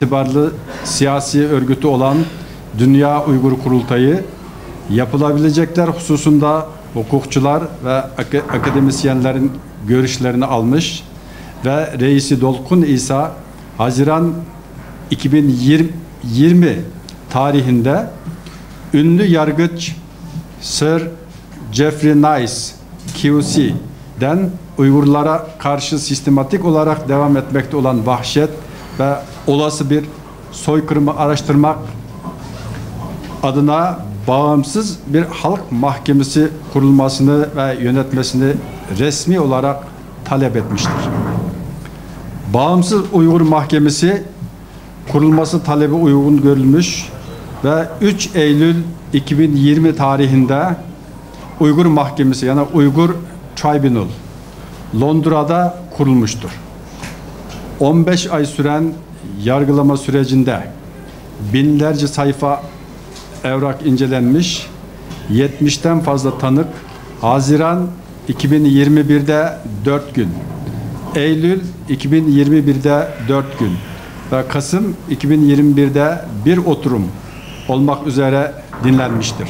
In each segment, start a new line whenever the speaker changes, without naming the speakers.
itibarlı siyasi örgütü olan Dünya Uygur Kurultayı, yapılabilecekler hususunda hukukçular ve akademisyenlerin görüşlerini almış ve Reisi Dolkun İsa Haziran 2020 tarihinde ünlü yargıç Sir Jeffrey Nice QC'den Uygurlara karşı sistematik olarak devam etmekte olan vahşet ve olası bir soykırımı araştırmak adına bağımsız bir halk mahkemesi kurulmasını ve yönetmesini resmi olarak talep etmiştir. Bağımsız Uygur Mahkemesi kurulması talebi uygun görülmüş ve 3 Eylül 2020 tarihinde Uygur Mahkemesi yani Uygur Tribunal Londra'da kurulmuştur. 15 ay süren yargılama sürecinde binlerce sayfa evrak incelenmiş, 70'ten fazla tanık Haziran 2021'de 4 gün, Eylül 2021'de 4 gün ve Kasım 2021'de bir oturum olmak üzere dinlenmiştir.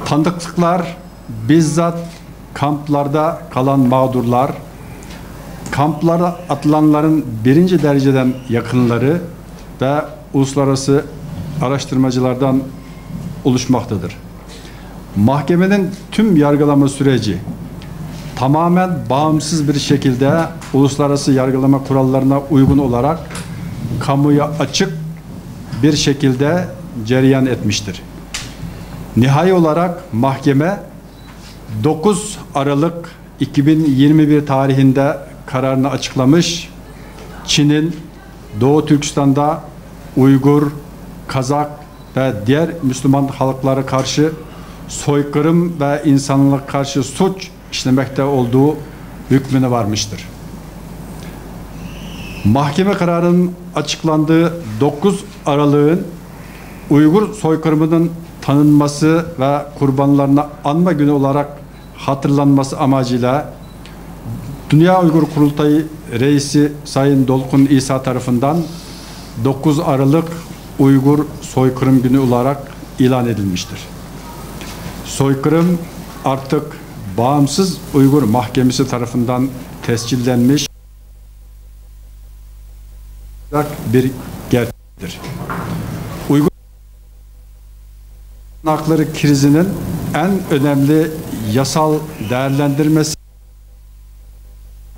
Tanıklıklar bizzat kamplarda kalan mağdurlar, kamplara atılanların birinci dereceden yakınları ve uluslararası araştırmacılardan oluşmaktadır. Mahkemenin tüm yargılama süreci tamamen bağımsız bir şekilde uluslararası yargılama kurallarına uygun olarak kamuya açık bir şekilde cereyan etmiştir. Nihai olarak mahkeme 9 Aralık 2021 tarihinde kararını açıklamış. Çin'in Doğu Türkistan'da Uygur, Kazak ve diğer Müslüman halklara karşı soykırım ve insanlığa karşı suç işlemekte olduğu hükmüne varmıştır. Mahkeme kararının açıklandığı 9 Aralık'ın Uygur soykırımının tanınması ve kurbanlarına anma günü olarak hatırlanması amacıyla Dünya Uygur Kurultayı Reisi Sayın Dolkun İsa tarafından 9 Aralık Uygur Soykırım Günü olarak ilan edilmiştir. Soykırım artık Bağımsız Uygur Mahkemesi tarafından tescillenmiş bir gerçektir. Uygur hakları krizinin en önemli yasal değerlendirmesi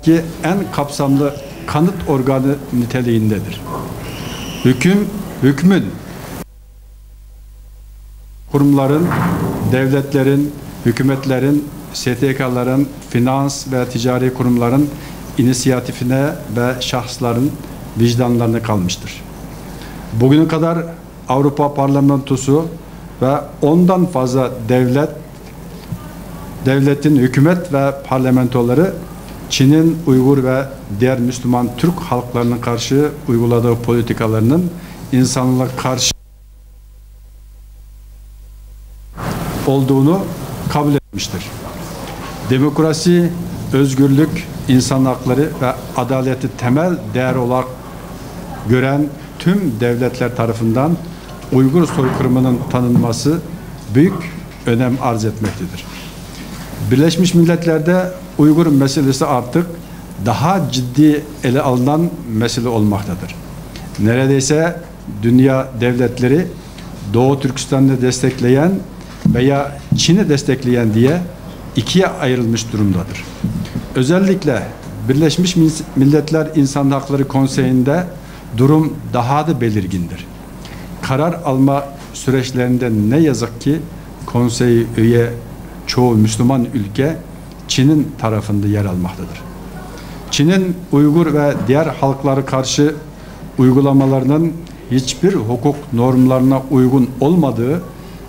ki en kapsamlı kanıt organı niteliğindedir. Hükmün kurumların, devletlerin, hükümetlerin, STK'ların, finans ve ticari kurumların inisiyatifine ve şahısların vicdanlarına kalmıştır. Bugüne kadar Avrupa Parlamentosu ve ondan fazla devletin hükümet ve parlamentoları Çin'in Uygur ve diğer Müslüman Türk halklarına karşı uyguladığı politikalarının insanlığa karşı olduğunu kabul etmiştir. Demokrasi, özgürlük, insan hakları ve adaleti temel değer olarak gören tüm devletler tarafından Uygur soykırımının tanınması büyük önem arz etmektedir. Birleşmiş Milletler'de Uygur meselesi artık daha ciddi ele alınan mesele olmaktadır. Neredeyse dünya devletleri Doğu Türkistan'ı destekleyen veya Çin'i destekleyen diye ikiye ayrılmış durumdadır. Özellikle Birleşmiş Milletler İnsan Hakları Konseyi'nde durum daha da belirgindir. Karar alma süreçlerinde ne yazık ki konsey üye çoğu Müslüman ülke Çin'in tarafında yer almaktadır. Çin'in Uygur ve diğer halklara karşı uygulamalarının hiçbir hukuk normlarına uygun olmadığı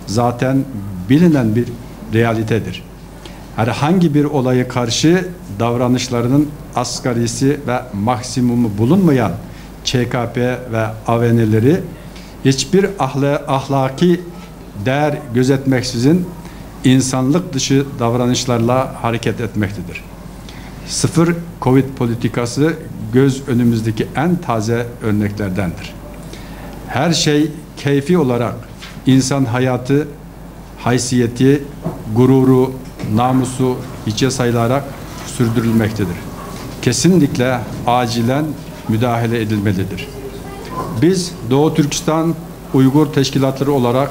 zaten bilinen bir realitedir. Herhangi bir olaya karşı davranışlarının asgarisi ve maksimumu bulunmayan ÇKP ve AVN'leri hiçbir ahlaki değer gözetmeksizin insanlık dışı davranışlarla hareket etmektedir. Sıfır Covid politikası göz önümüzdeki en taze örneklerdendir. Her şey keyfi olarak insan hayatı, haysiyeti, gururu, namusu hiçe sayılarak sürdürülmektedir. Kesinlikle acilen müdahale edilmelidir. Biz Doğu Türkistan Uygur Teşkilatları olarak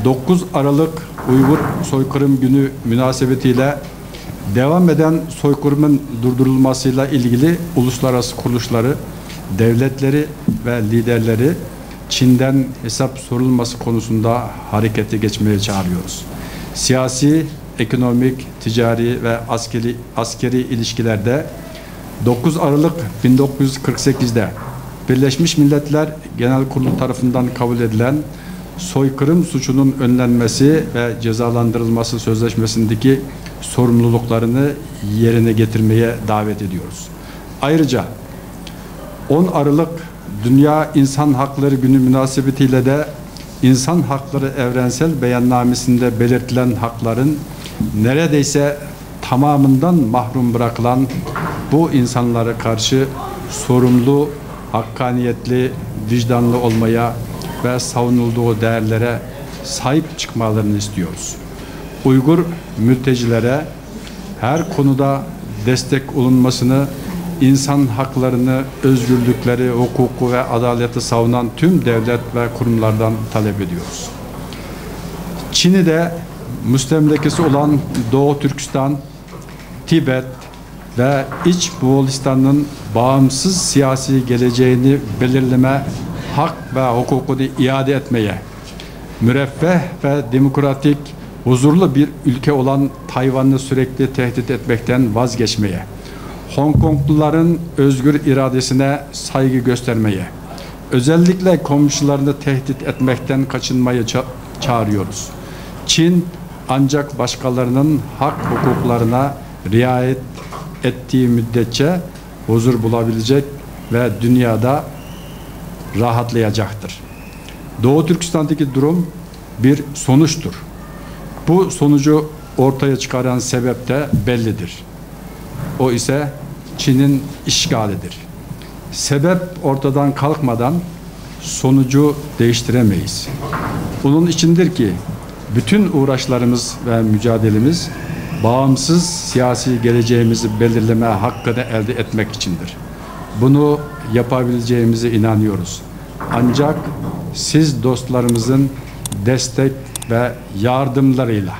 9 Aralık Uygur Soykırım Günü münasebetiyle devam eden soykırımın durdurulmasıyla ilgili uluslararası kuruluşları, devletleri ve liderleri Çin'den hesap sorulması konusunda harekete geçmeye çağırıyoruz. Siyasi, ekonomik, ticari ve askeri ilişkilerde 9 Aralık 1948'de Birleşmiş Milletler Genel Kurulu tarafından kabul edilen soykırım suçunun önlenmesi ve cezalandırılması sözleşmesindeki sorumluluklarını yerine getirmeye davet ediyoruz. Ayrıca 10 Aralık Dünya İnsan Hakları Günü münasebetiyle de İnsan Hakları Evrensel Beyannamesi'nde belirtilen hakların neredeyse tamamından mahrum bırakılan bu insanlara karşı sorumlu, hakkaniyetli, vicdanlı olmaya ve savunulduğu değerlere sahip çıkmalarını istiyoruz. Uygur mültecilere her konuda destek olunmasını, insan haklarını, özgürlükleri, hukuku ve adaleti savunan tüm devlet ve kurumlardan talep ediyoruz. Çin'i de müstemlekesi olan Doğu Türkistan, Tibet ve İç Moğolistan'ın bağımsız siyasi geleceğini belirleme hak ve hukukunu iade etmeye, müreffeh ve demokratik, huzurlu bir ülke olan Tayvan'ı sürekli tehdit etmekten vazgeçmeye, Hong Kongluların özgür iradesine saygı göstermeye, özellikle komşularını tehdit etmekten kaçınmaya çağırıyoruz. Çin ancak başkalarının hak hukuklarına riayet ettiği müddetçe huzur bulabilecek ve dünyada rahatlayacaktır. Doğu Türkistan'daki durum bir sonuçtur. Bu sonucu ortaya çıkaran sebep de bellidir. O ise Çin'in işgalidir. Sebep ortadan kalkmadan sonucu değiştiremeyiz. Bunun içindir ki bütün uğraşlarımız ve mücadelemiz bağımsız siyasi geleceğimizi belirleme hakkını elde etmek içindir. Bunu yapabileceğimize inanıyoruz. Ancak siz dostlarımızın destek ve yardımlarıyla